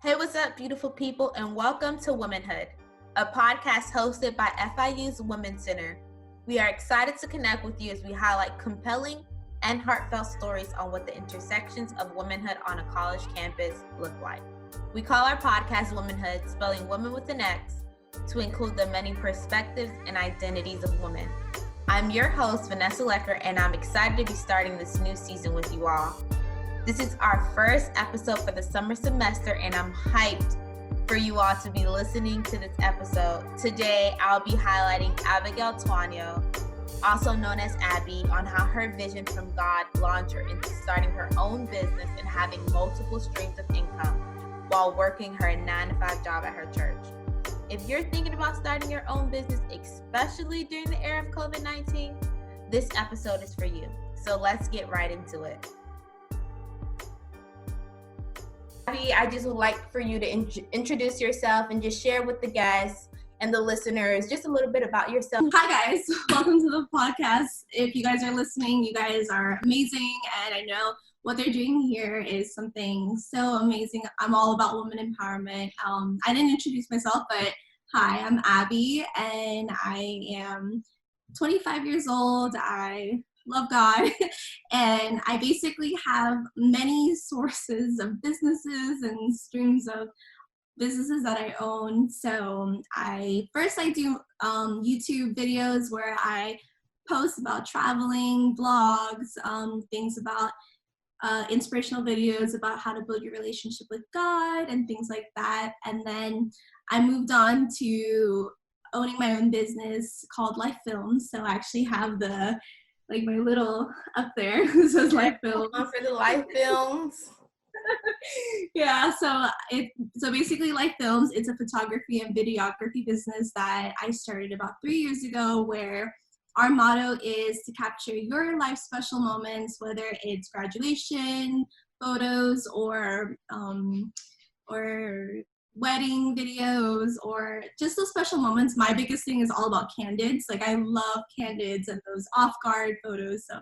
Hey, what's up, beautiful people, and welcome to Womanhood, a podcast hosted by FIU's Women's Center. We are excited to connect with you as we highlight compelling and heartfelt stories on what the intersections of womanhood on a college campus look like. We call our podcast Womanhood, spelling woman with an X, to include the many perspectives and identities of women. I'm your host, Vanessa Lecker, and I'm excited to be starting this new season with you all. This is our first episode for the summer semester, and I'm hyped for you all to be listening to this episode. Today, I'll be highlighting Abigail Tuaño, also known as Abby, on how her vision from God launched her into starting her own business and having multiple streams of income while working her 9-to-5 job at her church. If you're thinking about starting your own business, especially during the era of COVID-19, this episode is for you. So let's get right into it. Abby, I just would like for you to introduce yourself and just share with the guests and the listeners just a little bit about yourself. Hi guys, welcome to the podcast. If you guys are listening, you guys are amazing, and I know what they're doing here is something so amazing. I'm all about women empowerment. I didn't introduce myself, but hi, I'm Abby, and I am 25 years old. I love God, and I basically have many sources of businesses and streams of businesses that I own. So I do YouTube videos where I post about traveling, vlogs, things about inspirational videos about how to build your relationship with God and things like that. And then I moved on to owning my own business called Life Films. So I actually have my little up there says Life Films. For the Life Films. Yeah, so basically Life Films, it's a photography and videography business that I started about 3 years ago, where our motto is to capture your life special moments, whether it's graduation photos or wedding videos or just those special moments. My biggest thing is all about candids. Like, I love candids and those off-guard photos. So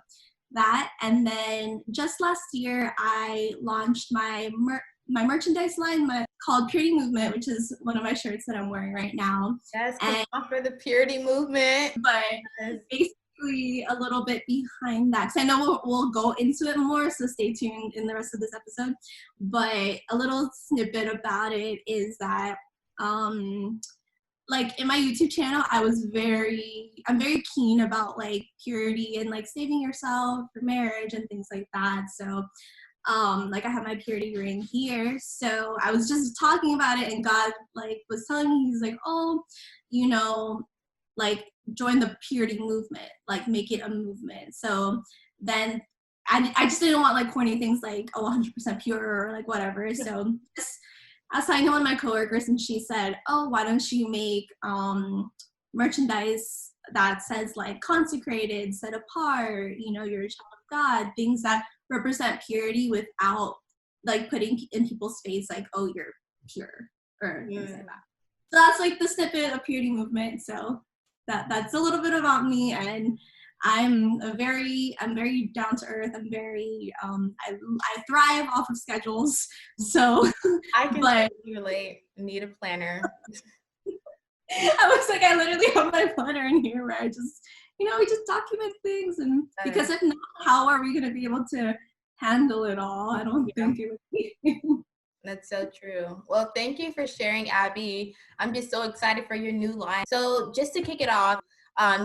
that, and then just last year I launched my merchandise line called Purity Movement, which is one of my shirts that I'm wearing right now. Yes, come on for the Purity Movement. But basically a little bit behind that, because I know we'll go into it more, so stay tuned in the rest of this episode. But a little snippet about it is that like in my YouTube channel, I'm very keen about like purity and like saving yourself for marriage and things like that. So like I have my purity ring here. So I was just talking about it, and God like was telling me, he's like, oh, you know, like join the purity movement, like make it a movement. So then I just didn't want like corny things like, oh, 100% pure or like whatever. So I was talking to one of my coworkers, and she said, oh, why don't you make merchandise that says like consecrated, set apart, you know, you're a child of God, things that represent purity without like putting in people's face like, oh, you're pure or things like that. So that's like the snippet of Purity Movement. So that's a little bit about me, and I'm very down to earth. I'm very I thrive off of schedules. So I can relate. Need a planner. I was like, I literally have my planner in here where I just, we just document things, and because if not, how are we going to be able to handle it all? I don't think it would be. That's so true. Well, thank you for sharing, Abby. I'm just so excited for your new line. So just to kick it off,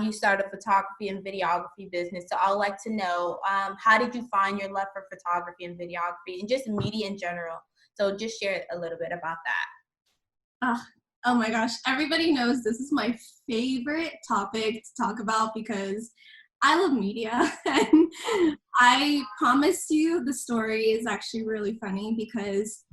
you started a photography and videography business. So I'd like to know, how did you find your love for photography and videography and just media in general? So just share a little bit about that. Oh my gosh, everybody knows this is my favorite topic to talk about because I love media. And I promise you the story is actually really funny, because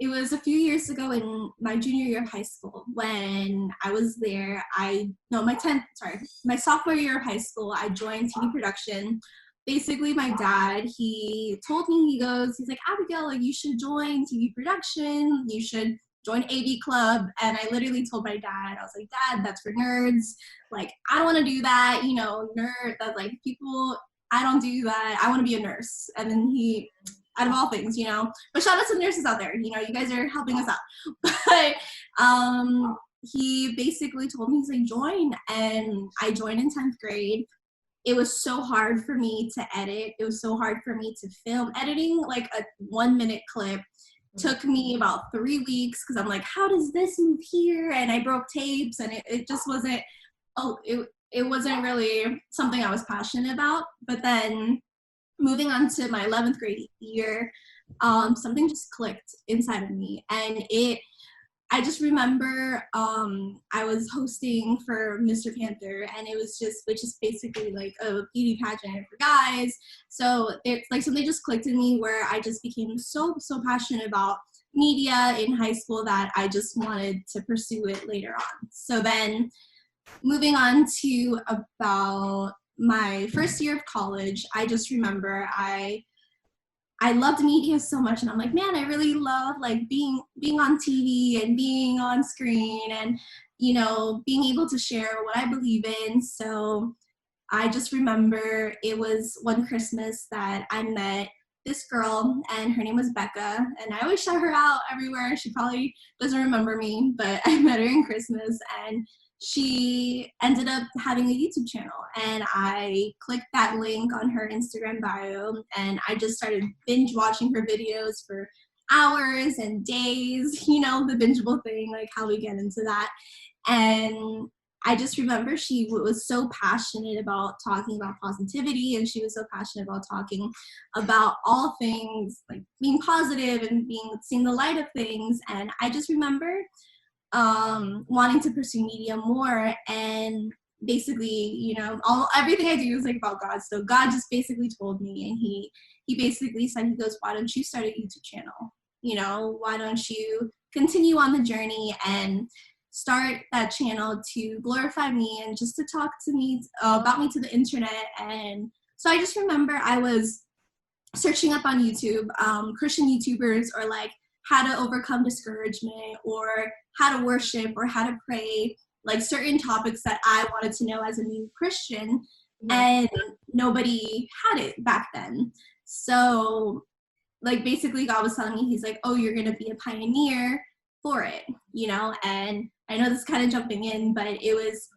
it was a few years ago in my junior year of high school when I was there. My sophomore year of high school, I joined TV production. Basically, my dad, he told me, he's like, Abigail, like, you should join TV production. You should join AV Club. And I literally told my dad, I was like, Dad, that's for nerds. Like, I don't want to do that. Nerd, that's like people, I don't do that. I want to be a nurse. And then out of all things, you know. But shout out to the nurses out there, you know, you guys are helping us out. But he basically told me, he's like, join. And I joined in 10th grade. It was so hard for me to edit. It was so hard for me to film. Editing like a 1-minute clip took me about 3 weeks because I'm like, how does this move here? And I broke tapes, and it just wasn't, it wasn't really something I was passionate about. But then moving on to my 11th grade year, something just clicked inside of me. And I just remember I was hosting for Mr. Panther, and it was just, which is basically like a beauty pageant for guys. So it's like something just clicked in me where I just became so passionate about media in high school that I just wanted to pursue it later on. So then moving on to about my first year of college, I just remember I loved media so much, and I'm like, man, I really love like being on TV and being on screen and, you know, being able to share what I believe in. So I just remember it was one Christmas that I met this girl, and her name was Becca, and I always shout her out everywhere. She probably doesn't remember me, but I met her in Christmas, and she ended up having a YouTube channel, and I clicked that link on her Instagram bio, and I just started binge watching her videos for hours and days, you know, the bingeable thing, like how we get into that. And I just remember she was so passionate about talking about positivity, and she was so passionate about talking about all things like being positive and seeing the light of things. And I just remember wanting to pursue media more, and basically, you know, everything I do is like about God. So God just basically told me, and he basically said, he goes, why don't you start a YouTube channel? You know, why don't you continue on the journey and start that channel to glorify me and just to talk to me about me to the internet. And so I just remember I was searching up on YouTube, Christian YouTubers, or like how to overcome discouragement, or how to worship, or how to pray, like certain topics that I wanted to know as a new Christian, and nobody had it back then. So like basically God was telling me, he's like, oh, you're gonna be a pioneer for it, you know. And I know this is kind of jumping in, but it was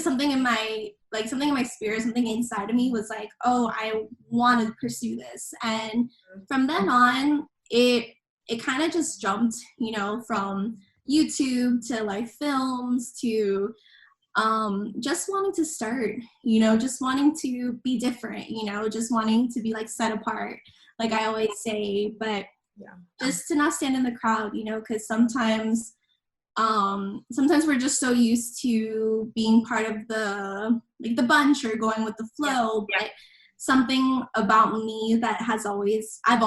something in my, like something in my spirit, something inside of me was like, oh, I want to pursue this. And from then on, it kind of just jumped, you know, from YouTube to like films to just wanting to start, you know, just wanting to be different, you know, just wanting to be like set apart, like I always say. But just to not stand in the crowd, you know, because sometimes we're just so used to being part of the bunch or going with the flow. But something about me that I've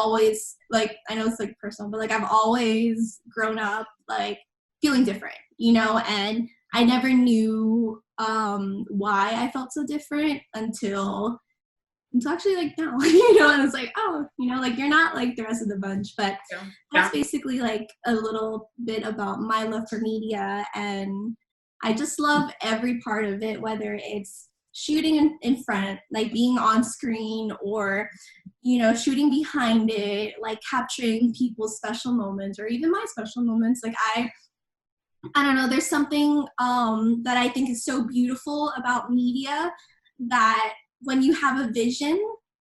always, like, I know it's like personal, but like I've always grown up like feeling different, you know. And I never knew why I felt so different until actually like now, you know. And it's like, oh, you know, like you're not like the rest of the bunch. But that's basically like a little bit about my love for media, and I just love every part of it, whether it's shooting in front, like being on screen, or, you know, shooting behind it, like capturing people's special moments, or even my special moments. Like I don't know, there's something that I think is so beautiful about media, that when you have a vision,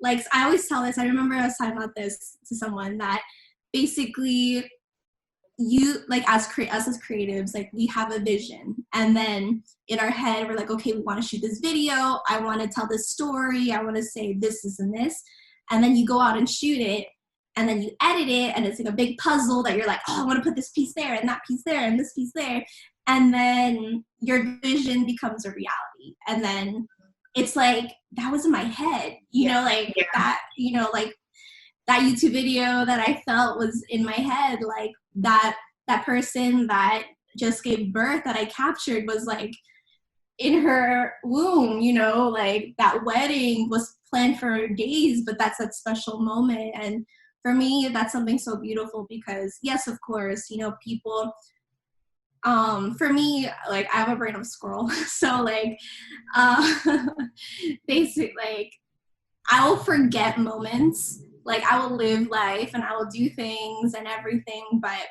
like I always tell this, I remember I was talking about this to someone, that basically you, like us as creatives, like we have a vision, and then in our head we're like, okay, we want to shoot this video, I want to tell this story, I want to say this and this, and then you go out and shoot it, and then you edit it, and it's like a big puzzle that you're like, oh, I want to put this piece there and that piece there and this piece there, and then your vision becomes a reality. And then it's like, that was in my head, you know, like that, you know, like that YouTube video that I felt was in my head, like that person that just gave birth that I captured was like in her womb, you know, like that wedding was planned for days, but that's that special moment. And for me, that's something so beautiful, because yes, of course, you know, people, for me, like I have a brain of a squirrel. So like, basically, like I will forget moments. Like, I will live life and I will do things and everything, but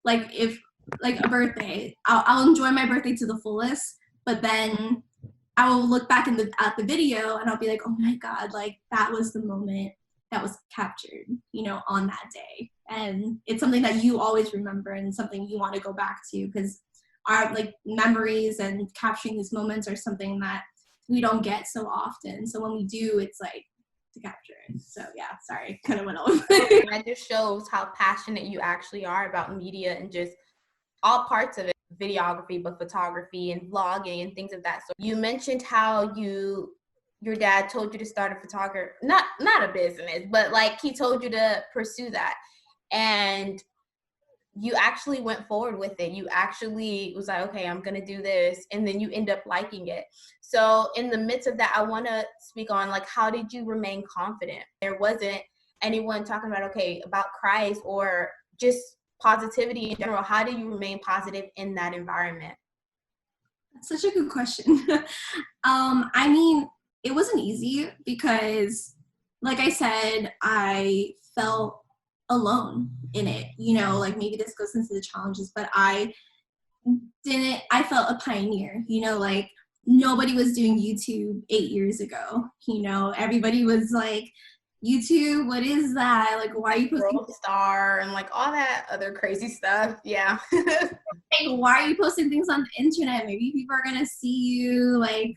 like if like a birthday, I'll enjoy my birthday to the fullest, but then I will look back at the video and I'll be like, oh my God, like that was the moment that was captured, on that day. And it's something that you always remember and something you want to go back to, because our like memories and capturing these moments are something that we don't get so often. So when we do, it's like to capture it. So yeah, sorry, kind of went over. That just shows how passionate you actually are about media and just all parts of it, videography, but photography and vlogging and things of that sort. You mentioned how your dad told you to start a photography, not a business, but like he told you to pursue that. And you actually went forward with it. You actually was like, okay, I'm going to do this. And then you end up liking it. So in the midst of that, I want to speak on like, how did you remain confident? There wasn't anyone talking about, okay, about Christ or just positivity in general. How do you remain positive in that environment? That's such a good question. I mean, it wasn't easy because, like I said, I felt alone in it, like maybe this goes into the challenges, but I felt a pioneer, like nobody was doing YouTube 8 years ago, everybody was like, YouTube, what is that? Like, why are you posting World star and like all that other crazy stuff. Yeah. like, why are you posting things on the internet? Maybe people are gonna see you. Like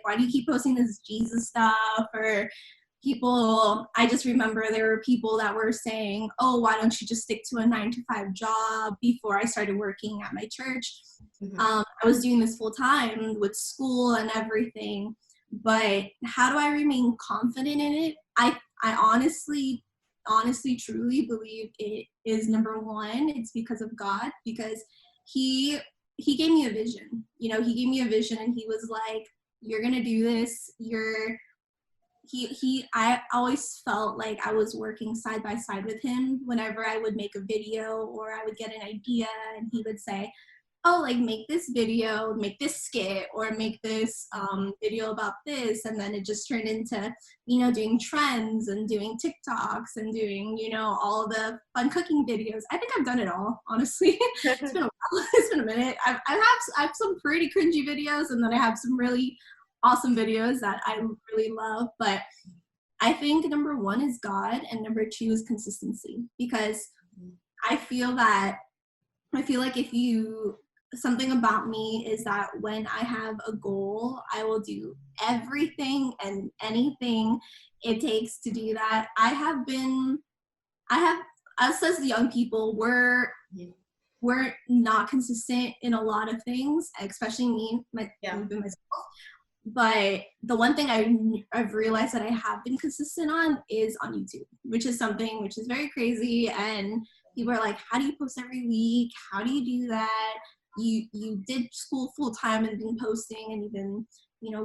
why do you keep posting this Jesus stuff? Or people, I just remember there were people that were saying, oh, why don't you just stick to a 9-to-5 job? Before I started working at my church, I was doing this full time with school and everything. But how do I remain confident in it? I honestly, truly believe it is number one. It's because of God, because he gave me a vision. He gave me a vision and he was like, you're going to do this. I always felt like I was working side by side with him whenever I would make a video or I would get an idea and he would say, oh, like make this video, make this skit, or make this video about this. And then it just turned into, doing trends and doing TikToks and doing, all the fun cooking videos. I think I've done it all, honestly. It's been a while. It's been a minute. I have some pretty cringy videos, and then I have some really awesome videos that I really love. But I think number one is God, and number two is consistency, because I feel like something about me is that when I have a goal, I will do everything and anything it takes to do that. Us as young people, we're not consistent in a lot of things, especially me, myself. But the one thing I've realized that I have been consistent on is on YouTube, which is something which is very crazy. And people are like, how do you post every week? How do you do that? You did school full time and been posting, and you've been,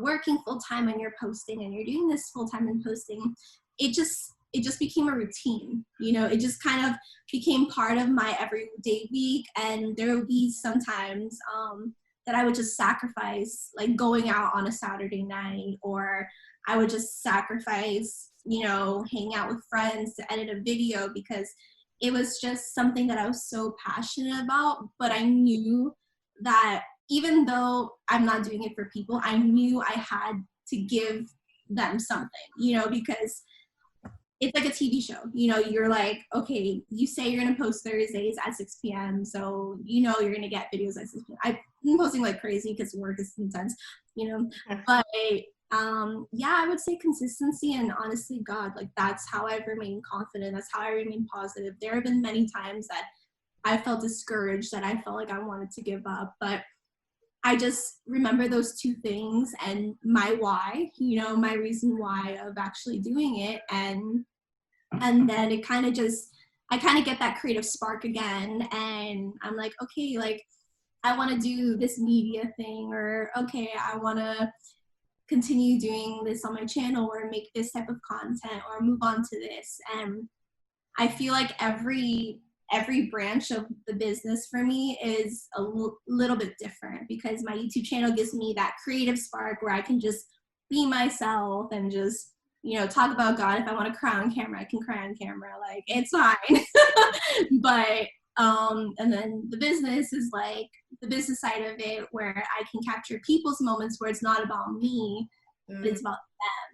working full time and you're posting, and you're doing this full time and posting. It just became a routine. It just kind of became part of my everyday week. And there will be sometimes that I would just sacrifice, like going out on a Saturday night, or I would just sacrifice, hanging out with friends to edit a video, because it was just something that I was so passionate about. But I knew that even though I'm not doing it for people, I knew I had to give them something, because it's like a TV show. You're like, okay, you say you're going to post Thursdays at 6 p.m. So, you're going to get videos at 6 p.m. I'm posting like crazy because work is intense, but I would say consistency, and honestly, God, like that's how I've remained confident. That's how I remain positive. There have been many times that I felt discouraged, that I felt like I wanted to give up, but I just remember those two things and my why, my reason why of actually doing it. And then it kind of I kind of get that creative spark again. And I'm like, okay, like I want to do this media thing, or okay, I want to continue doing this on my channel, or make this type of content, or move on to this. And I feel like every branch of the business for me is a little bit different, because my YouTube channel gives me that creative spark where I can just be myself and just, talk about God. If I want to cry on camera, I can cry on camera. Like, it's fine. But, and then the business is like the business side of it where I can capture people's moments where it's not about me, but it's about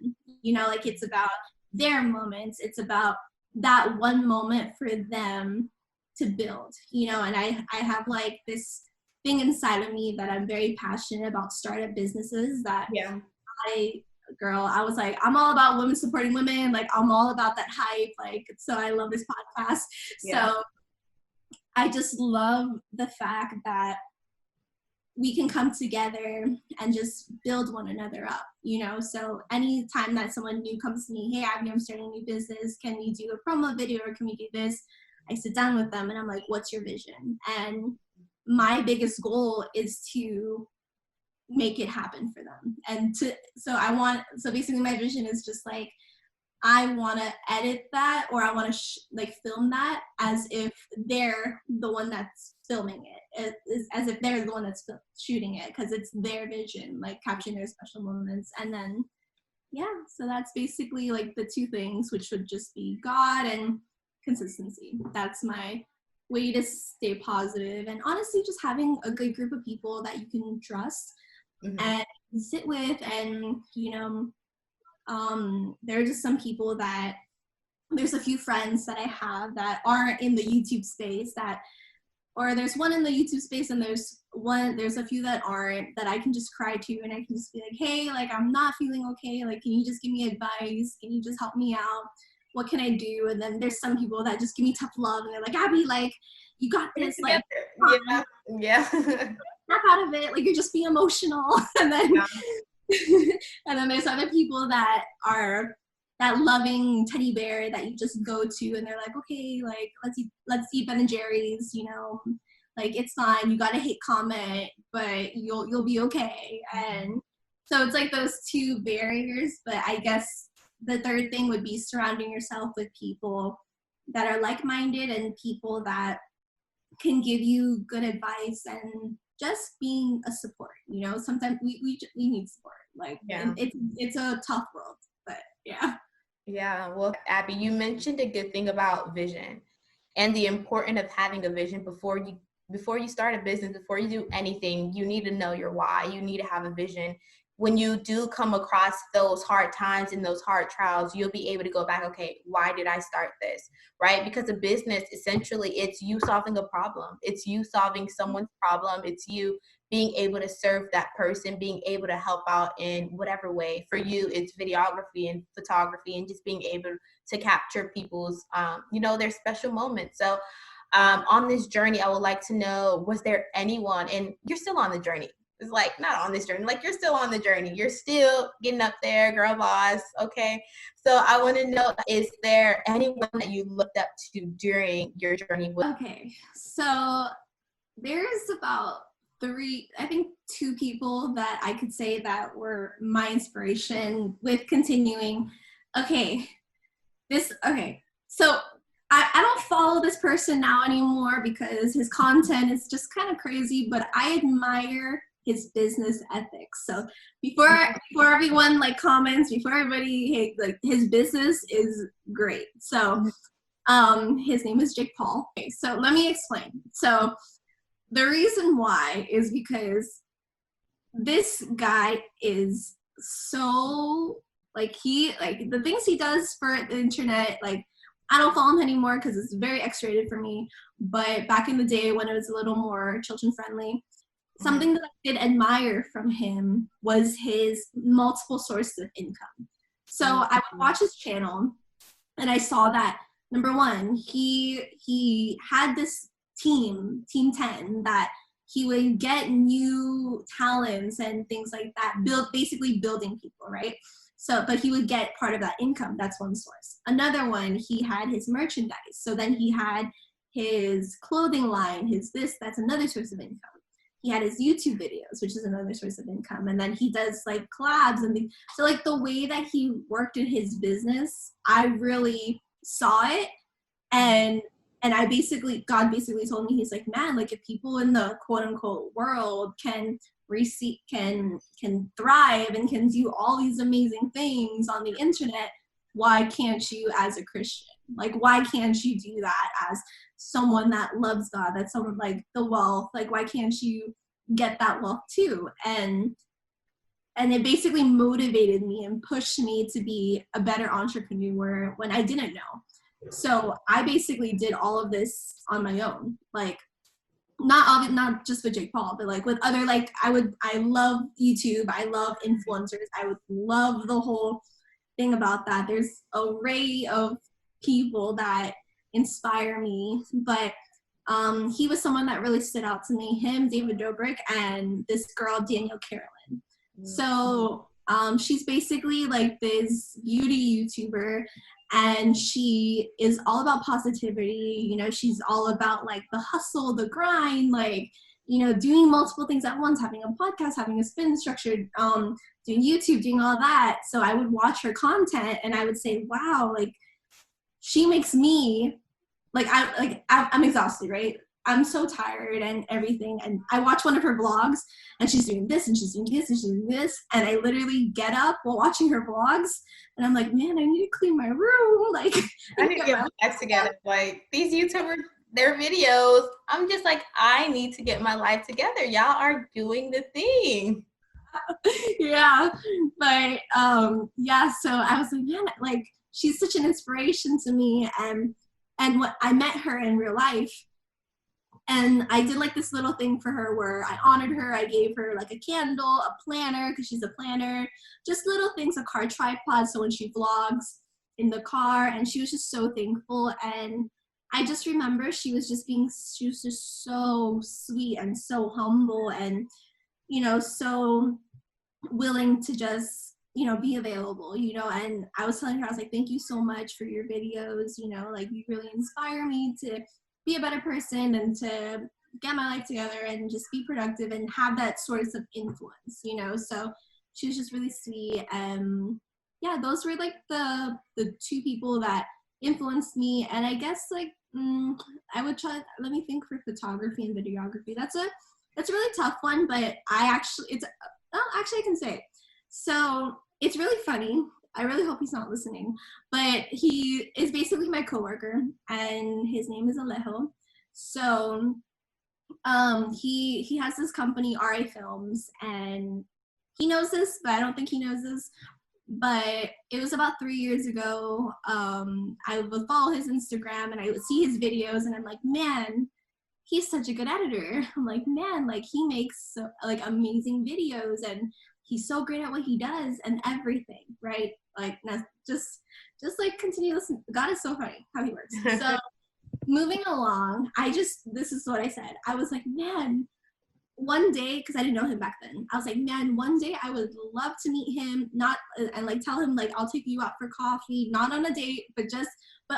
them. Like it's about their moments. It's about that one moment for them to build, and I have like this thing inside of me that I'm very passionate about startup businesses that I was like, I'm all about women supporting women. Like, I'm all about that hype. Like, so I love this podcast. Yeah. So I just love the fact that we can come together and just build one another up, So anytime that someone new comes to me, hey, Abby, I'm starting a new business. Can we do a promo video or can we do this? I sit down with them and I'm like, what's your vision? And my biggest goal is to make it happen for them. And so basically my vision is just like, I want to edit that, or I want to film that as if they're the one that's filming it, as if they're the one that's shooting it, because it's their vision, like capturing their special moments. And then, so that's basically like the two things, which would just be God and consistency. That's my way to stay positive, and honestly just having a good group of people that you can trust and sit with. And there are just some people that, there's a few friends that I have that aren't in the YouTube space or there's one in the YouTube space and there's a few that aren't, that I can just cry to, and I can just be like, hey, like, I'm not feeling okay. Like, can you just give me advice? Can you just help me out? What can I do? And then there's some people that just give me tough love and they're like, Abby, like, you got this. Like, yeah. Snap out of it. Like, you're just being emotional. And then, and then there's other people that are that loving teddy bear that you just go to and they're like, okay, like, let's eat Ben and Jerry's, like, it's fine. You got to hate comment, but you'll be okay. And so it's like those two barriers. But I guess the third thing would be surrounding yourself with people that are like-minded and people that can give you good advice and just being a support. Sometimes we need support. Like, it's a tough world, but yeah. Yeah. Well, Abby, you mentioned a good thing about vision and the importance of having a vision before you start a business, before you do anything. You need to know your why. You need to have a vision. When you do come across those hard times and those hard trials, you'll be able to go back, okay, why did I start this, right? Because a business, essentially, it's you solving a problem. It's you solving someone's problem. It's you being able to serve that person, being able to help out in whatever way. For you, it's videography and photography and just being able to capture people's, their special moments. So on this journey, I would like to know, was there anyone, and you're still on the journey, it's like, not on this journey, like, you're still on the journey. You're still getting up there, girl boss. Okay. So I want to know, is there anyone that you looked up to during your journey? Okay. So there's about two people that I could say that were my inspiration with continuing. So I don't follow this person now anymore because his content is just kind of crazy, but I admire his business ethics. So before everyone comments, before everybody his business is great. So his name is Jake Paul. Okay, so let me explain. So the reason why is because this guy is so the things he does for the internet, I don't follow him anymore because it's very X-rated for me. But back in the day when it was a little more children friendly, something that I did admire from him was his multiple sources of income. So I would watch his channel and I saw that, number one, he had this team 10, that he would get new talents and things like that, basically building people, right? So, but he would get part of that income. That's one source. Another one, he had his merchandise. So then he had his clothing line, that's another source of income. He had his YouTube videos, which is another source of income. And then he does collabs and things. So the way that he worked in his business, I really saw it. And God basically told me, he's like, man, if people in the quote unquote world can can thrive and can do all these amazing things on the internet, why can't you as a Christian? Like, why can't you do that as someone that loves God, that's someone like the wealth? Like, why can't you get that wealth too? And it basically motivated me and pushed me to be a better entrepreneur when I didn't know. So I basically did all of this on my own, like not just with Jake Paul, but like with other, like I love YouTube, I love influencers, I would love the whole thing about that. There's an array of people that inspire me, but he was someone that really stood out to me, him, David Dobrik, and this girl, Danielle Carolyn. So she's basically like this beauty YouTuber, and she is all about positivity. You know, she's all about like the hustle, the grind, like, you know, doing multiple things at once, having a podcast, having a spin structured, doing YouTube, doing all that. So I would watch her content and I would say, wow, like she makes me like, I'm exhausted, right? I'm so tired and everything. And I watch one of her vlogs and she's doing this and she's doing this and she's doing this. And I literally get up while watching her vlogs and I'm like, man, I need to clean my room. Like, I need to get my life together. Like these YouTubers, their videos, I'm just like, I need to get my life together. Y'all are doing the thing. Yeah. But yeah, so I was like, yeah, like she's such an inspiration to me. And what I met her in real life. And I did like this little thing for her where I honored her. I gave her like a candle, a planner, because she's a planner, just little things, a car tripod. So when she vlogs in the car, and she was just so thankful. And I just remember she was just so sweet and so humble and, you know, so willing to just, you know, be available, you know. And I was telling her, I was like, thank you so much for your videos. You know, like you really inspire me to be a better person and to get my life together and just be productive and have that source of influence, you know. So she was just really sweet. Yeah, those were like the two people that influenced me. And I guess like I would try, let me think, for photography and videography. That's a really tough one, but I can say it. So it's really funny. I really hope he's not listening, but he is basically my coworker and his name is Alejo. So he has this company, RA Films, and he knows this, but I don't think he knows this. But it was about 3 years ago. I would follow his Instagram and I would see his videos and I'm like, man, he's such a good editor. I'm like, man, like he makes like amazing videos and he's so great at what he does and everything, right? Like, just like continue listening. God is so funny how he works. So moving along, this is what I said. I was like, man, one day, because I didn't know him back then, I was like, man, one day I would love to meet him, and like tell him like I'll take you out for coffee, not on a date, but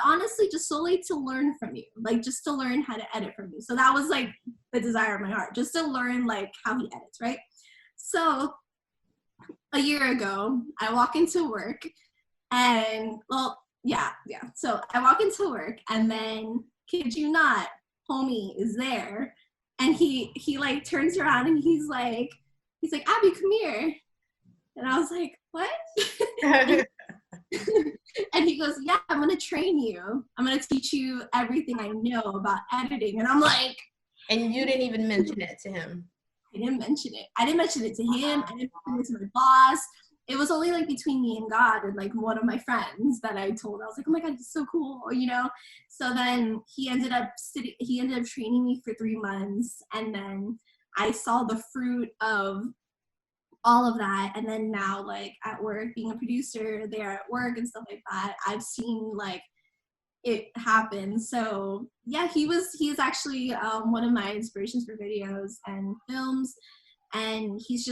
honestly just solely to learn from you, like just to learn how to edit from you. So that was like the desire of my heart, just to learn like how he edits, right? So a year ago, I walk into work and so I walk into work and then, kid you not, homie is there. And he like turns around and he's like, Abby, come here. And I was like, what? And he goes, yeah, I'm going to train you. I'm going to teach you everything I know about editing. And I'm like. And you didn't even mention it to him. I didn't mention it. I didn't mention it to him. I didn't mention it to my boss. It was only like between me and God and like one of my friends that I told. I was like, oh my God, it's so cool, you know? So then he ended up training me for 3 months. And then I saw the fruit of all of that. And then now like at work, being a producer there at work and stuff like that, I've seen like it happen. So yeah, he is actually one of my inspirations for videos and films. And he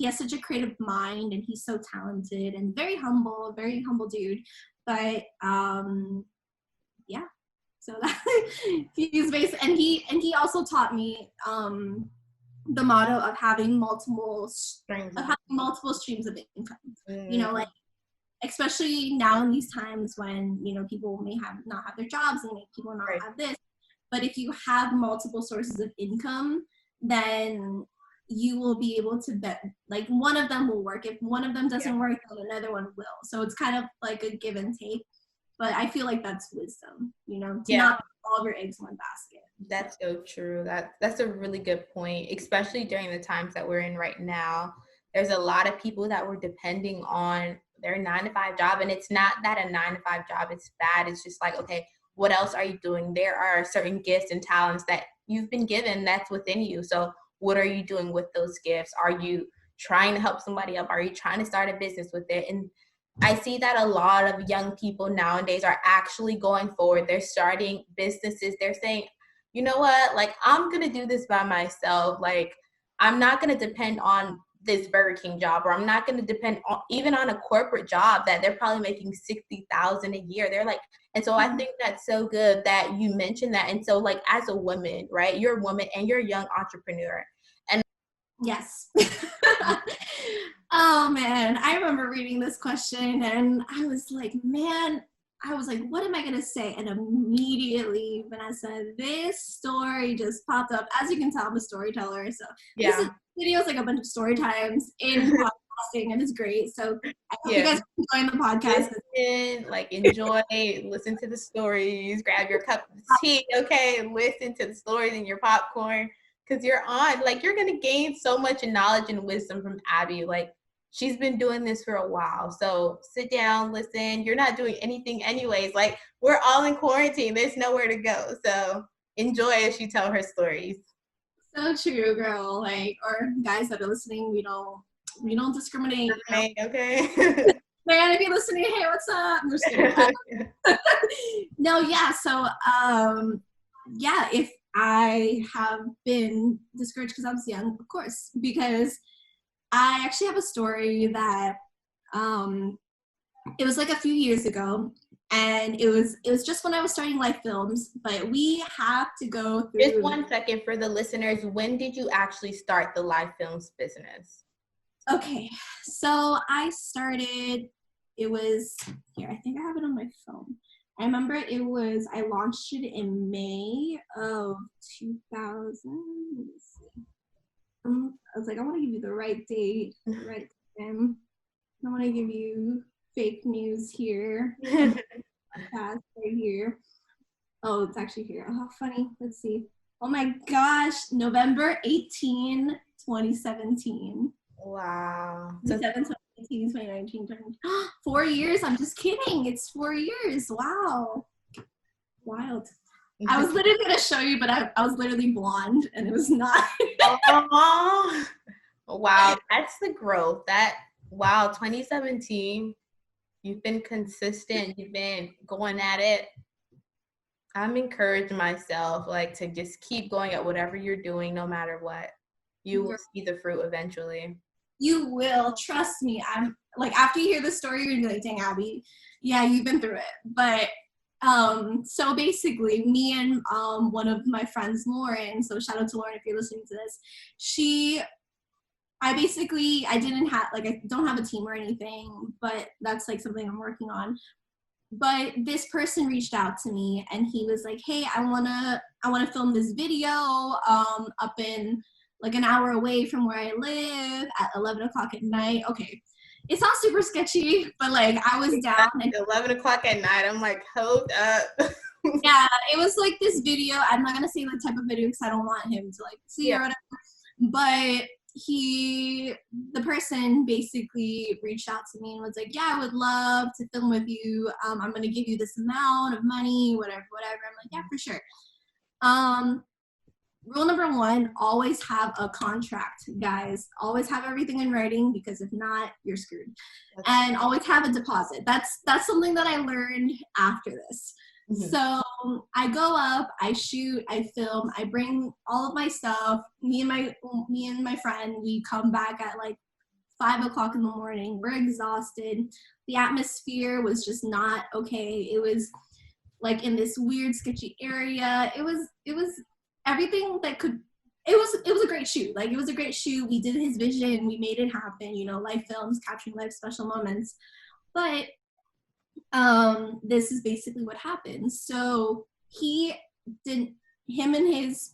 has such a creative mind and he's so talented and very humble dude. But yeah, so that he's based, and he also taught me the motto of having multiple streams of income. You know, like especially now in these times when, you know, people may not have their jobs and people not have this, but if you have multiple sources of income, then you will be able to bet, like one of them will work. If one of them doesn't work, then another one will. So it's kind of like a give and take. But I feel like that's wisdom, you know, to not put all of your eggs in one basket. That's so true. That's a really good point, especially during the times that we're in right now. There's a lot of people that were depending on their 9-to-5 job, and it's not that a 9-to-5 job is bad. It's just like, okay, what else are you doing? There are certain gifts and talents that you've been given that's within you. So what are you doing with those gifts? Are you trying to help somebody up? Are you trying to start a business with it? And I see that a lot of young people nowadays are actually going forward. They're starting businesses. They're saying, you know what, like, I'm going to do this by myself. Like, I'm not going to depend on this Burger King job, or I'm not going to depend on even on a corporate job that they're probably making $60,000 a year. They're like, and so I think that's so good that you mentioned that. And so, like, as a woman, right, you're a woman and you're a young entrepreneur. And yes. Oh man, I remember reading this question and I was like, what am I going to say? And immediately when I said, this story just popped up. As you can tell, I'm a storyteller. So this video is like a bunch of story times in podcasting, and it's great. So I hope you guys are enjoying the podcast. Listen to the stories, grab your cup of tea, okay, listen to the stories and your popcorn, because you're going to gain so much knowledge and wisdom from Abby. Like, she's been doing this for a while. So sit down, listen. You're not doing anything anyways. Like, we're all in quarantine. There's nowhere to go. So enjoy as she tells her stories. So true, girl. Like, or guys that are listening, we don't discriminate. Okay. Man, if you're listening, hey, what's up? I'm just kidding. No, yeah. So, if I have been discouraged because I was young, of course, because I actually have a story that it was like a few years ago, and it was just when I was starting Life Films, but we have to go through. Just 1 second for the listeners. When did you actually start the Life Films business? Okay, so I started, it was, here, I think I have it on my phone. I remember I launched it in May of 2000. Let's see. I was like, I want to give you the right date, right time. I don't want to give you fake news here. Right here. Oh, it's actually here. Oh, how funny. Let's see. Oh my gosh, November 18, 2017. Wow. 2018, 2019, 2019. 4 years. I'm just kidding. It's 4 years. Wow. Wild. I was literally going to show you, but I was literally blonde, and it was not. Oh, wow. That's the growth. 2017. You've been consistent. You've been going at it. I'm encouraging myself, like, to just keep going at whatever you're doing, no matter what. You will see the fruit eventually. You will. Trust me. I'm like, after you hear the story, you're gonna be like, dang, Abby, yeah, you've been through it. But so basically, me and one of my friends, Lauren, so shout out to Lauren if you're listening to this, I don't have a team or anything, but that's like something I'm working on. But this person reached out to me and he was like, hey, I wanna film this video up in like an hour away from where I live at 11 o'clock at night. Okay. It sounds super sketchy, but like I was down. At 11 o'clock at night, I'm like, hold up. Yeah, it was like this video. I'm not going to say the type of video because I don't want him to like see or whatever. But the person basically reached out to me and was like, yeah, I would love to film with you. I'm going to give you this amount of money, whatever. I'm like, yeah, for sure. Rule number 1, always have a contract, guys. Always have everything in writing, because if not, you're screwed. And always have a deposit. That's something that I learned after this. Mm-hmm. So I go up, I shoot, I film, I bring all of my stuff. Me and my friend, we come back at like 5 o'clock in the morning. We're exhausted. The atmosphere was just not okay. It was like in this weird, sketchy area. It was everything that could. It was a great shoot. Like, it was a great shoot. We did his vision. We made it happen. You know, Life Films, capturing life special moments. But this is basically what happened. So him and his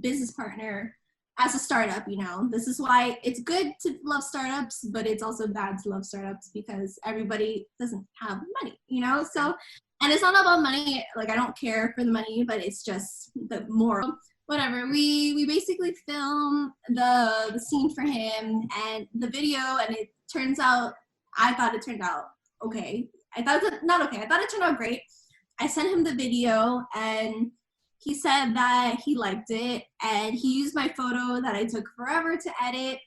business partner as a startup, you know, this is why it's good to love startups, but it's also bad to love startups because everybody doesn't have money, you know? So, and it's not about money. Like, I don't care for the money, but it's just the moral. Whatever. We basically film the scene for him and the video, and it turns out, I thought it turned out okay. I thought it turned out great. I sent him the video, and he said that he liked it, and he used my photo that I took forever to edit.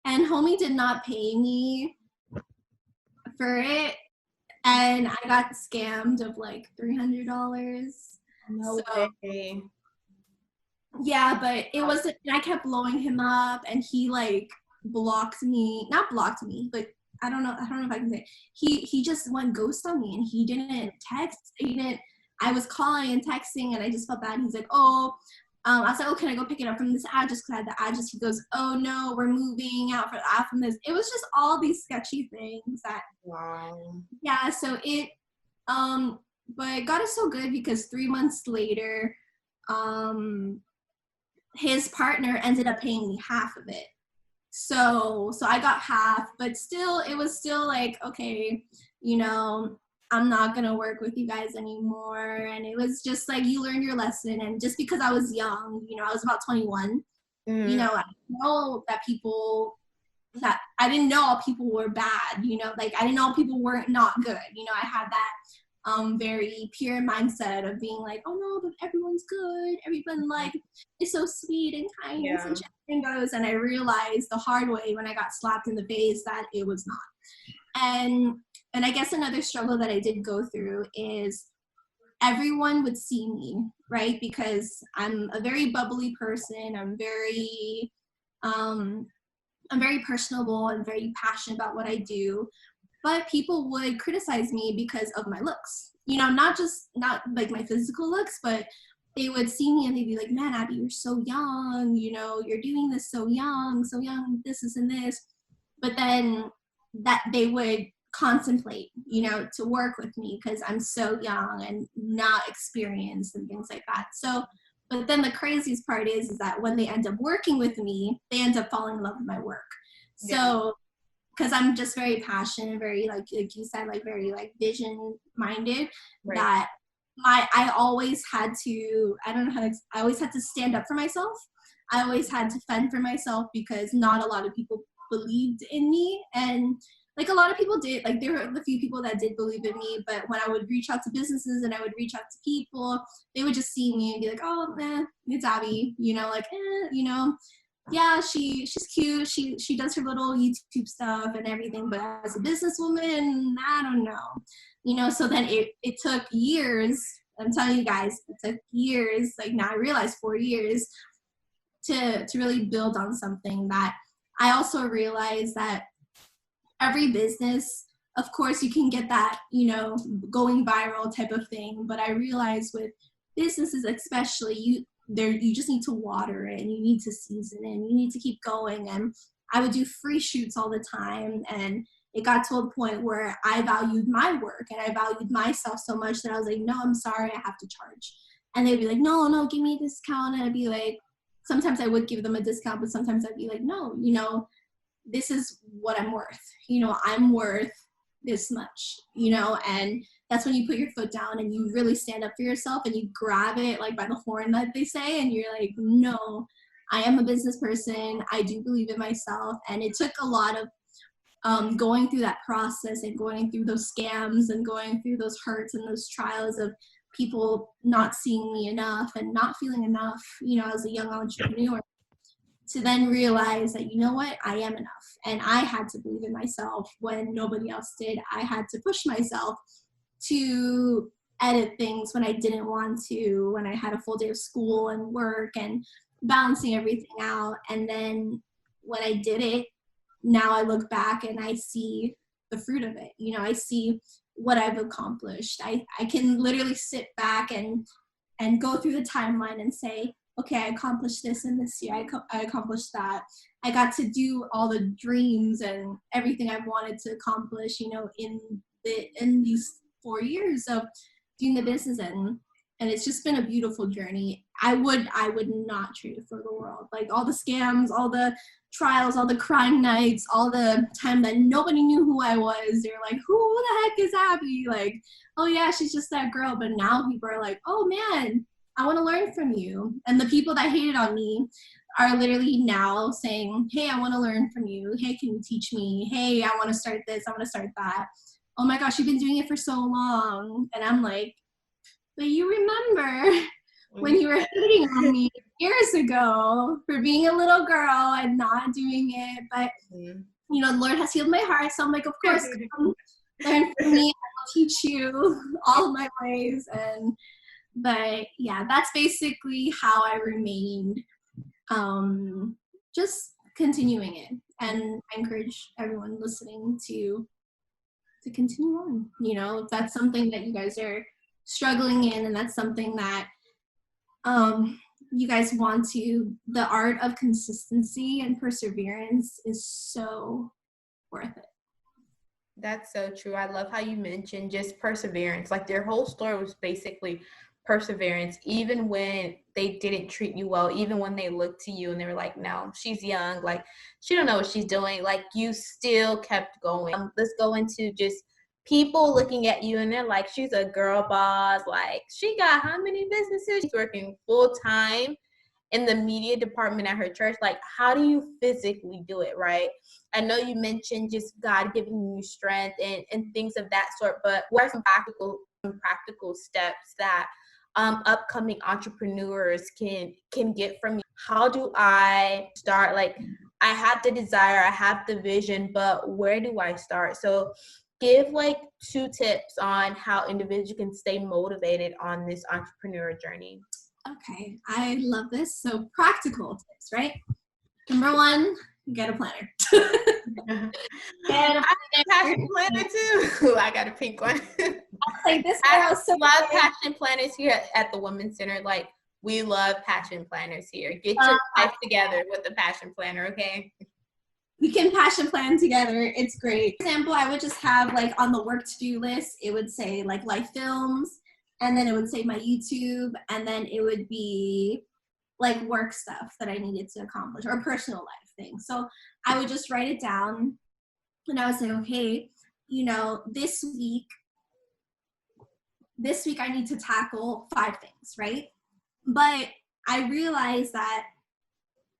And homie did not pay me for it, and I got scammed of like $300. No way. Yeah, but it wasn't. I kept blowing him up, and he like blocked me. Not blocked me, but I don't know if I can say. He just went ghost on me, and he didn't text. I was calling and texting, and I just felt bad. He's like, oh, I was like, oh, can I go pick it up from this address? Because I had the address. He goes, oh no, we're moving out from this. It was just all these sketchy things that. Wow. Yeah, so it, but God is so good because 3 months later, his partner ended up paying me half of it. So I got half, but still, it was still like, okay, you know, I'm not going to work with you guys anymore. And it was just like, you learn your lesson. And just because I was young, you know, I was about 21, you know, I know that I didn't know all people were bad, you know, like I didn't know all people weren't not good. You know, I had that very pure mindset of being like, oh no, but everyone's good. Everyone like is so sweet and kind and such and goes. And I realized the hard way when I got slapped in the face that it was not. And I guess another struggle that I did go through is everyone would see me, right? Because I'm a very bubbly person. I'm very personable and very passionate about what I do. But people would criticize me because of my looks. You know, not like my physical looks, but they would see me and they'd be like, man, Abby, you're so young. You know, you're doing this so young, this and this. But then that they would contemplate, you know, to work with me because I'm so young and not experienced and things like that. So, but then the craziest part is that when they end up working with me, they end up falling in love with my work. So, because I'm just very passionate, very like you said, like very like vision minded, that I always had to, I don't know I always had to stand up for myself. I always had to fend for myself because not a lot of people believed in me. And like a lot of people did, like there were a few people that did believe in me, but when I would reach out to businesses and I would reach out to people, they would just see me and be like, oh man, it's Abby, you know, like, you know, yeah, she's cute. She does her little YouTube stuff and everything, but as a businesswoman, I don't know, you know. So then it took years. I'm telling you guys, it took years. Like now I realize 4 years to really build on something that I also realized that every business, of course, you can get that, you know, going viral type of thing. But I realized with businesses, especially, you just need to water it and you need to season it and you need to keep going. And I would do free shoots all the time, and it got to a point where I valued my work and I valued myself so much that I was like, no, I'm sorry, I have to charge. And they'd be like, no, give me a discount. And I'd be like, sometimes I would give them a discount, but sometimes I'd be like, no, you know, this is what I'm worth. You know, I'm worth this much, you know. And that's when you put your foot down and you really stand up for yourself and you grab it like by the horn that they say, and you're like, no, I am a business person. I do believe in myself. And it took a lot of going through that process and going through those scams and going through those hurts and those trials of people not seeing me enough and not feeling enough, you know, as a young entrepreneur, to then realize that, you know what, I am enough. And I had to believe in myself when nobody else did. I had to push myself to edit things when I didn't want to, when I had a full day of school and work and balancing everything out. And then when I did it, now I look back and I see the fruit of it. You know, I see what I've accomplished. I can literally sit back and go through the timeline and say, okay, I accomplished this in this year. I accomplished that. I got to do all the dreams and everything I've wanted to accomplish, you know, in these 4 years of doing the business. And and it's just been a beautiful journey. I would not trade it for the world. Like all the scams, all the trials, all the crime nights, all the time that nobody knew who I was. They're like, who the heck is Abby? Like, oh yeah, she's just that girl. But now people are like, oh man, I want to learn from you. And the people that hated on me are literally now saying, hey, I want to learn from you. Hey, can you teach me? Hey, I want to start this. I want to start that. Oh my gosh, you've been doing it for so long. And I'm like, but you remember when you were hating on me years ago for being a little girl and not doing it. But, you know, the Lord has healed my heart. So I'm like, of course, come learn from me. I'll teach you all of my ways. But yeah, that's basically how I remained, just continuing it. And I encourage everyone listening to continue on. You know, if that's something that you guys are struggling in, and that's something that you guys want to, the art of consistency and perseverance is so worth it. That's so true. I love how you mentioned just perseverance. Like their whole story was basically perseverance, even when they didn't treat you well, even when they looked to you and they were like, no, she's young, like she don't know what she's doing. Like you still kept going. Let's go into just people looking at you and they're like, she's a girl boss. Like she got how many businesses? She's working full time in the media department at her church. Like, how do you physically do it, right? I know you mentioned just God giving you strength and things of that sort, but what are some practical steps that upcoming entrepreneurs can get from you? How do I start? Like, I have the desire, I have the vision, but where do I start? So give like 2 tips on how individuals can stay motivated on this entrepreneur journey. Okay, I love this. So practical tips, right? Number 1, get a planner. I have a passion planner too. I got a pink one. Like this I love passion planners here at the Women's Center. Like we love passion planners here. Get your life together with the passion planner, okay? We can passion plan together. It's great. For example, I would just have like on the work to-do list, it would say like life films, and then it would say my YouTube, and then it would be like work stuff that I needed to accomplish or personal life things. So I would just write it down and I would say, okay, you know, this week I need to tackle 5 things, right? But I realized that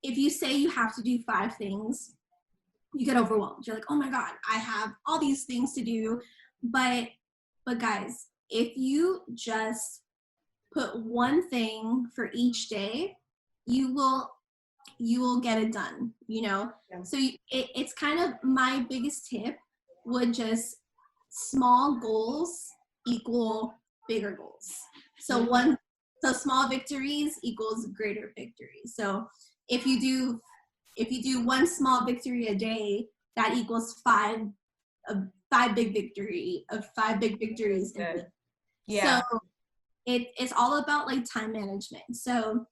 if you say you have to do 5 things, you get overwhelmed. You're like, oh my God, I have all these things to do. But guys, if you just put one thing for each day, you will get it done, you know? Yeah. So it's kind of my biggest tip would just small goals equal bigger goals. So small victories equals greater victories. So if you do one small victory a day, that equals 5 big victories. Yeah. So it's all about like time management. So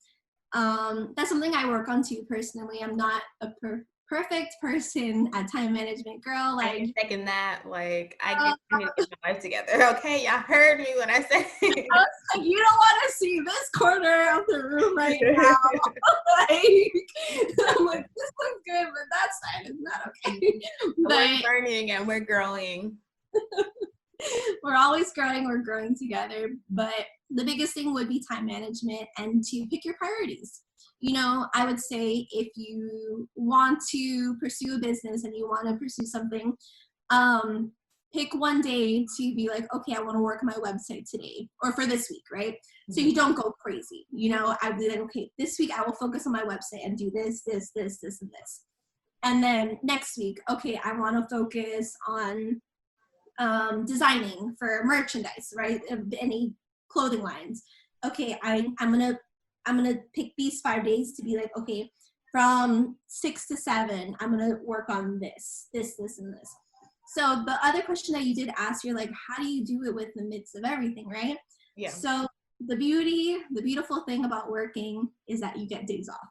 that's something I work on too personally. I'm not a perfect person at time management, girl. Like, I'm second that. Like, I need to get my life together. Okay, y'all heard me when I said. I was like, you don't want to see this corner of the room right now. I'm like, this looks good, but that side is not okay. We're learning and we're growing. We're always growing. We're growing together. But the biggest thing would be time management and to pick your priorities. You know, I would say if you want to pursue a business and you want to pursue something, pick one day to be like, okay, I want to work on my website today or for this week, right? Mm-hmm. So you don't go crazy. You know, I'd be like, okay, this week I will focus on my website and do this, and this. And then next week, okay, I want to focus on designing for merchandise, right? Any clothing lines. Okay, I'm gonna pick these 5 days to be like, okay, from 6 to 7, I'm gonna work on this, and this. So the other question that you did ask, you're like, how do you do it with the midst of everything, right? Yeah. So the beautiful thing about working is that you get days off.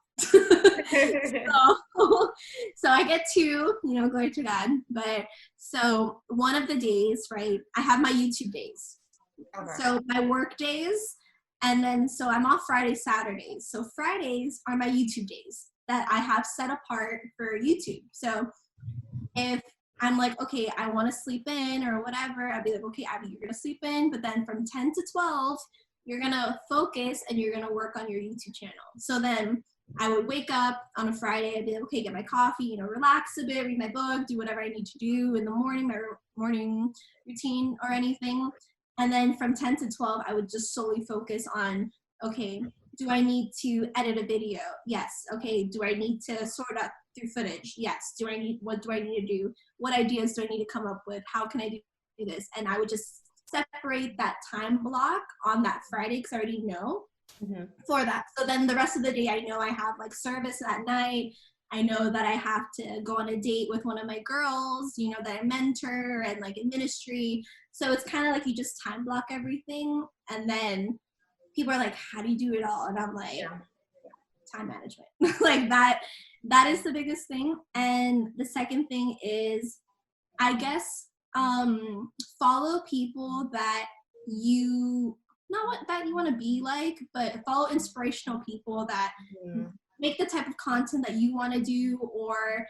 so I get 2, you know, glory to God. But so one of the days, right, I have my YouTube days. Okay. So my work days, And then, so I'm off Fridays, Saturdays. So Fridays are my YouTube days that I have set apart for YouTube. So if I'm like, okay, I want to sleep in or whatever, I'd be like, okay, Abby, you're going to sleep in, but then from 10 to 12, you're going to focus and you're going to work on your YouTube channel. So then I would wake up on a Friday, I'd be like, okay, get my coffee, relax a bit, read my book, do whatever I need to do in the morning, my morning routine or anything. And then from 10 to 12, I would just solely focus on, okay, do I need to edit a video? Yes. Okay. Do I need to sort out through footage? Yes. What do I need to do? What ideas do I need to come up with? How can I do this? And I would just separate that time block on that Friday because I already know for that. So then the rest of the day, I know I have like service at night. I know that I have to go on a date with one of my girls, that I mentor and like in ministry. So it's kind of like you just time block everything. And then people are like, how do you do it all? And I'm like, time management. Like that is the biggest thing. And the second thing is, I guess, follow people that you, not what that you want to be like, but follow inspirational people that make the type of content that you want to do or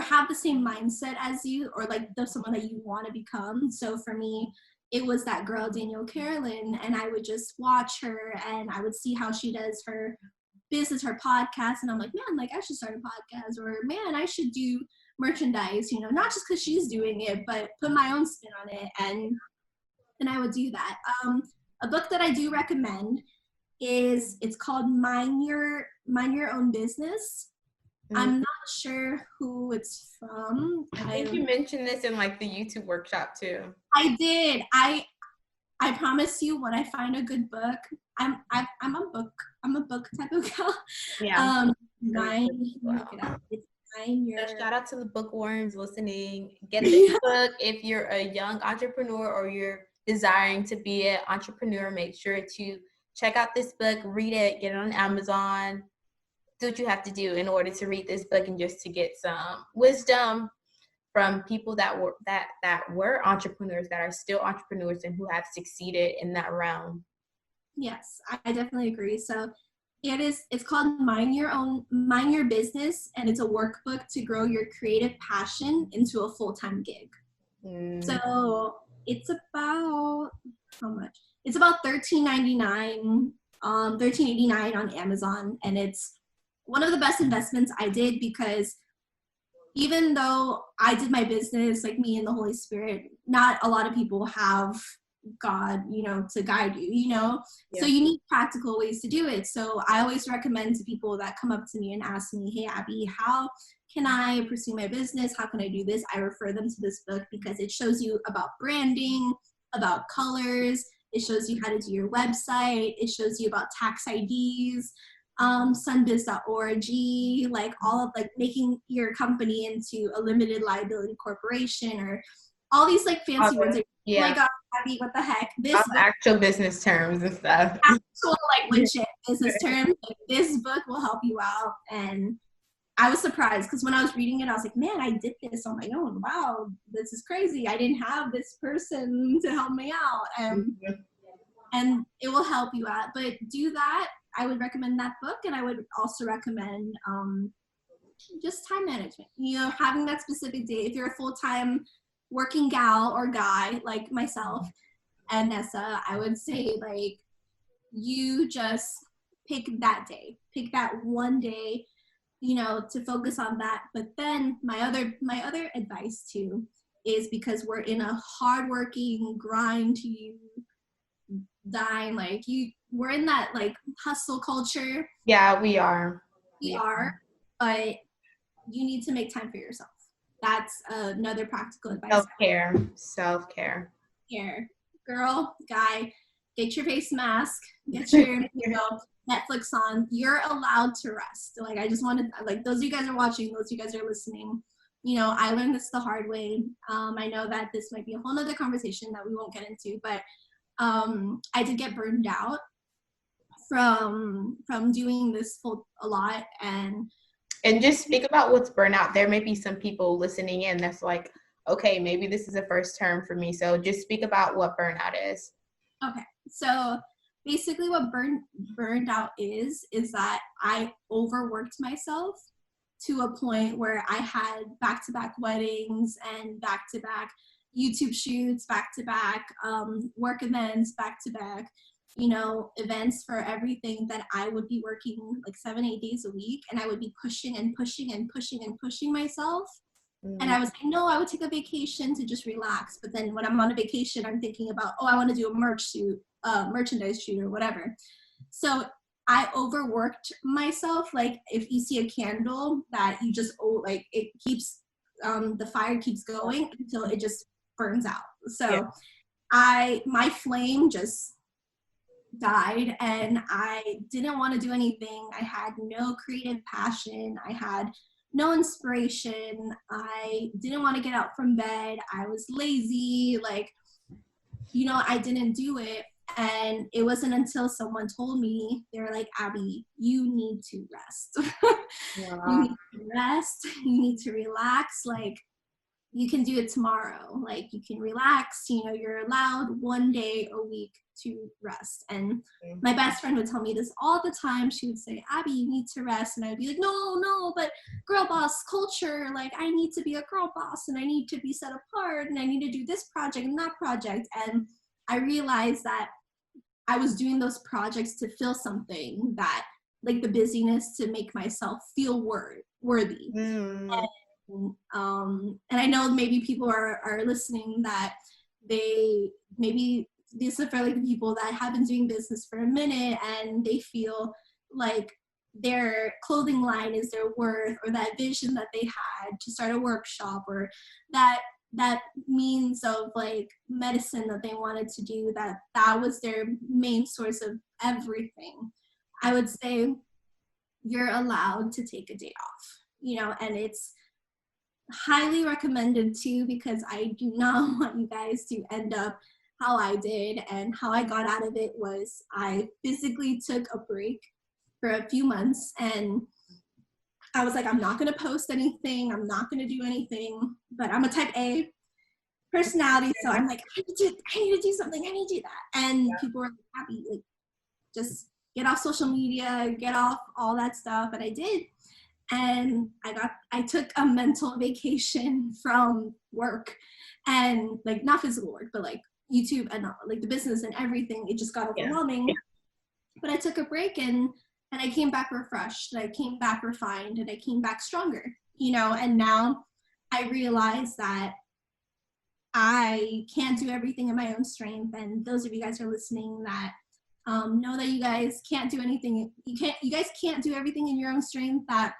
have the same mindset as you, or like someone that you want to become. So for me, it was that girl, Danielle Carolyn, and I would just watch her and I would see how she does her business, her podcast, and I'm like, man, like I should start a podcast, or man, I should do merchandise, not just because she's doing it, but put my own spin on it, and I would do that. A book that I do recommend it's called Mind Your Own Business. I'm not sure who it's from. I think you mentioned this in like the YouTube workshop too. I did. I promise you, when I find a good book, I'm a book type of girl. Yeah. Look it up. It's Mind Your. So shout out to the bookworms listening. Get this book if you're a young entrepreneur or you're desiring to be an entrepreneur. Make sure to check out this book, read it, get it on Amazon. Do what you have to do in order to read this book and just to get some wisdom from people that were entrepreneurs, that are still entrepreneurs, and who have succeeded in that realm. Yes, I definitely agree. So it's called Mind Your Business, and it's a workbook to grow your creative passion into a full-time gig. So it's about how much? It's about $13.99, $13.89 on Amazon, and it's one of the best investments I did, because even though I did my business, like me and the Holy Spirit, not a lot of people have God, to guide you, Yeah. So you need practical ways to do it. So I always recommend to people that come up to me and ask me, hey, Abby, how can I pursue my business? How can I do this? I refer them to this book because it shows you about branding, about colors. It shows you how to do your website. It shows you about tax IDs, sunbiz.org, like all of like making your company into a limited liability corporation, or all these like fancy words. Like, yeah. Oh my God, Abby, what the heck? This actual business terms and stuff. Actual like legit business terms. Like, this book will help you out. And I was surprised because when I was reading it, I was like, man, I did this on my own. Wow, this is crazy. I didn't have this person to help me out. And it will help you out. But do that. I would recommend that book. And I would also recommend just time management. Having that specific day. If you're a full-time working gal or guy like myself and Nessa, I would say like you just pick that day. Pick that one day, to focus on that. But then my other advice too is, because we're in a hardworking grind to you dying, like we're in that like hustle culture. Yeah, we are. We are, but you need to make time for yourself. That's another practical advice. Self-care. Here, girl, guy, get your face mask, get your Netflix on. You're allowed to rest. Like, I just wanted, like, those of you guys are watching, those of you guys are listening, I learned this the hard way. I know that this might be a whole nother conversation that we won't get into, but I did get burned out from doing this a lot. And just speak about what's burnout. There may be some people listening in that's like, okay, maybe this is a first term for me. So just speak about what burnout is. Okay. So basically what burned out is that I overworked myself to a point where I had back-to-back weddings and back-to-back YouTube shoots, back-to-back work events, back-to-back, you know, events for everything, that I would be working like 7-8 days a week, and I would be pushing and pushing and pushing and pushing myself. And I was like, no, I would take a vacation to just relax. But then when I'm on a vacation, I'm thinking about, oh, I want to do a merchandise shoot or whatever. So I overworked myself. Like if you see a candle that you just, like it keeps, the fire keeps going until it just burns out. So my flame just died, and I didn't want to do anything. I had no creative passion. I had no inspiration. I didn't want to get out from bed. I was lazy. Like, you know, I didn't do it. And it wasn't until someone told me, they were like, Abby, you need to rest. You need to rest. You need to relax. Like, you can do it tomorrow. Like, you can relax. You know, you're allowed 1 day a week to rest. And my best friend would tell me this all the time. She would say, Abby, you need to rest. And I'd be like, no, but girl boss culture, like I need to be a girl boss, and I need to be set apart, and I need to do this project and that project. And I realized that I was doing those projects to feel something, that like the busyness to make myself feel worthy. And I know maybe people are listening that they maybe, these are for like the people that have been doing business for a minute and they feel like their clothing line is their worth, or that vision that they had to start a workshop, or that means of like medicine that they wanted to do, that was their main source of everything. I would say you're allowed to take a day off, you know, and it's highly recommended too, because I do not want you guys to end up how I did. And how I got out of it was I physically took a break for a few months, and I was like, I'm not going to post anything. I'm not going to do anything, but I'm a type A personality. So I'm like, I need to do something. I need to do that. And people were like, happy, like, just get off social media, get off all that stuff. And I did. And I took a mental vacation from work, and like not physical work, but like YouTube and like the business and everything. It just got overwhelming. But I took a break, and I came back refreshed, and I came back refined, and I came back stronger, you know. And now I realize that I can't do everything in my own strength. And those of you guys who are listening that know that you guys can't do anything. You guys can't do everything in your own strength. That,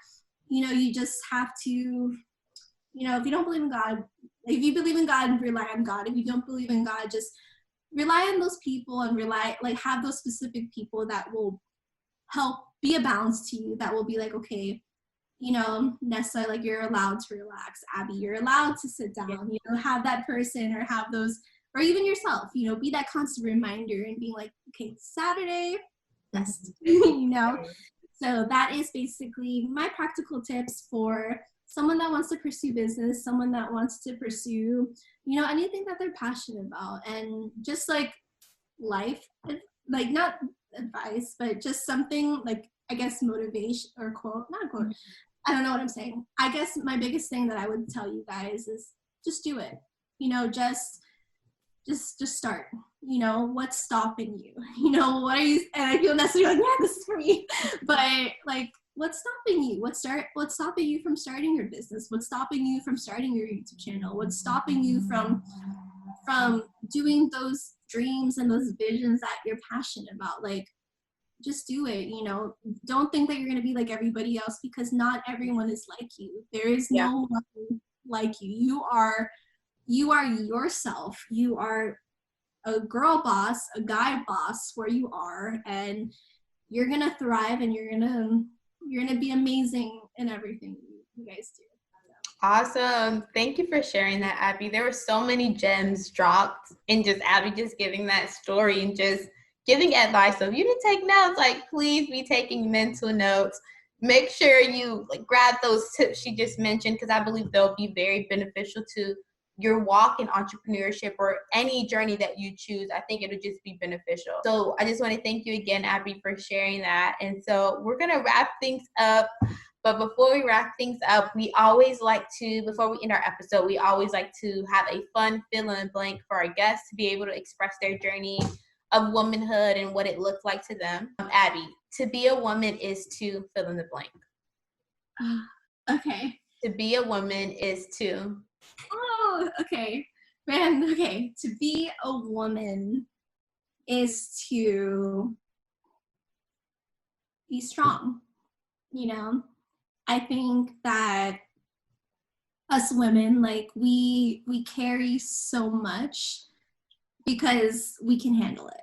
you know, you just have to, you know, if you don't believe in God, if you believe in God, rely on God. If you don't believe in God, just rely on those people, and have those specific people that will help be a balance to you, that will be like, okay, you know, Nessa, like you're allowed to relax. Abby, you're allowed to sit down, you know, have that person, or have those, or even yourself, you know, be that constant reminder and being like, okay, Saturday, rest, you know? So that is basically my practical tips for someone that wants to pursue business, someone that wants to pursue, you know, anything that they're passionate about. And just like life, like not advice, but just something like, I guess, motivation or quote, not a quote. I don't know what I'm saying. I guess my biggest thing that I would tell you guys is just do it. You know, just start. You know, what's stopping you? You know, what are you, and I feel necessarily like, yeah, this is for me. But like, what's stopping you? What's stopping you from starting your business? What's stopping you from starting your YouTube channel? What's stopping you from doing those dreams and those visions that you're passionate about? Like, just do it. You know, don't think that you're going to be like everybody else, because not everyone is like you. There is no one like you. You are yourself. You are a girl boss, a guy boss where you are, and you're going to thrive, and you're going to be amazing in everything you guys do. Awesome. Thank you for sharing that, Abby. There were so many gems dropped in just Abby just giving that story and just giving advice. So if you didn't take notes, like, please be taking mental notes. Make sure you like grab those tips she just mentioned, because I believe they'll be very beneficial to your walk in entrepreneurship or any journey that you choose, I think it'll just be beneficial. So I just want to thank you again, Abby, for sharing that. And so we're going to wrap things up. But before we wrap things up, we always like to, before we end our episode, we always like to have a fun fill in blank for our guests to be able to express their journey of womanhood and what it looks like to them. Abby, to be a woman is to fill in the blank. Okay. To be a woman is to. Oh, okay. Man, okay. To be a woman is to be strong, you know? I think that us women, like, we carry so much because we can handle it.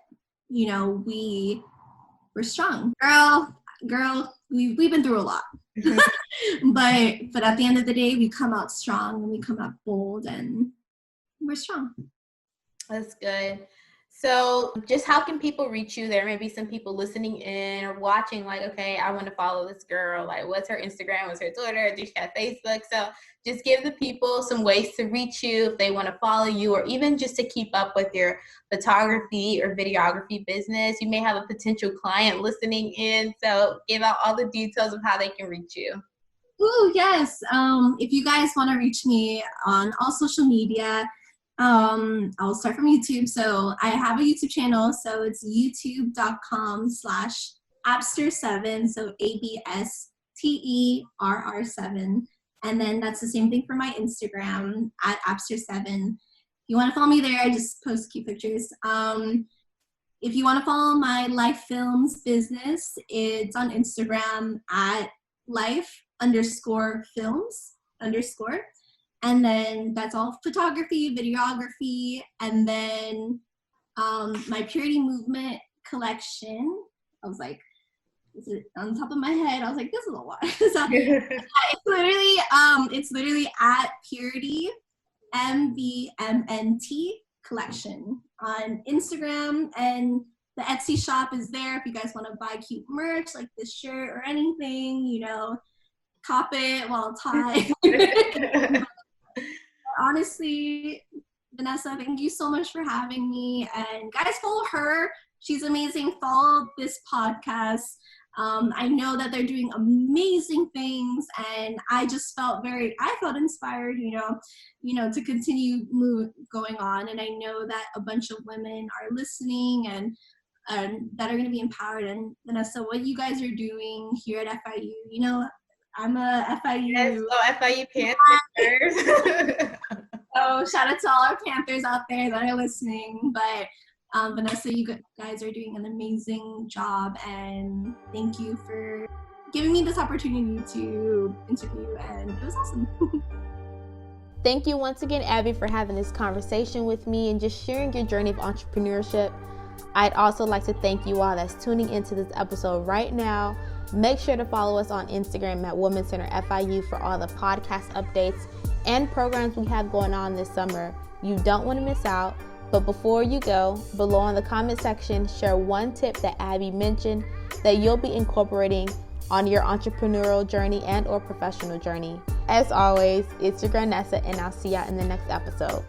You know, we're strong. Girl, we've been through a lot. but at the end of the day, we come out strong and we come out bold and we're strong. That's good. So just how can people reach you? There may be some people listening in or watching like, okay, I want to follow this girl. Like, what's her Instagram? What's her Twitter? Does she have Facebook? So just give the people some ways to reach you if they want to follow you, or even just to keep up with your photography or videography business. You may have a potential client listening in. So give out all the details of how they can reach you. Ooh, yes. If you guys want to reach me on all social media, I'll start from YouTube. So I have a YouTube channel. So it's youtube.com/Abster7. So ABSTERR7. And then that's the same thing for my Instagram at Abster7. If you want to follow me there, I just post cute pictures. If you want to follow my life films business, it's on Instagram at life_films_. And then that's all photography, videography, and then my Purity Movement collection. I was like, is it on top of my head? I was like, this is a lot. So, it's literally at Purity MVMNT collection on Instagram, and the Etsy shop is there if you guys want to buy cute merch like this shirt or anything, you know, cop it while tied. Honestly, Vanessa, thank you so much for having me. And guys, follow her. She's amazing. Follow this podcast. I know that they're doing amazing things, and I just felt inspired, you know, to continue going on. And I know that a bunch of women are listening and that are going to be empowered. And Vanessa, what you guys are doing here at FIU, you know, I'm a FIU. Yes, FIU Panthers. So shout out to all our Panthers out there that are listening. But Vanessa, you guys are doing an amazing job, and thank you for giving me this opportunity to interview, and it was awesome. Thank you once again, Abby, for having this conversation with me and just sharing your journey of entrepreneurship. I'd also like to thank you all that's tuning into this episode right now. Make sure to follow us on Instagram at Women's Center FIU for all the podcast updates and programs we have going on this summer. You don't want to miss out. But before you go, below in the comment section, share one tip that Abby mentioned that you'll be incorporating on your entrepreneurial journey and or professional journey. As always, it's your girl Nessa, and I'll see y'all in the next episode.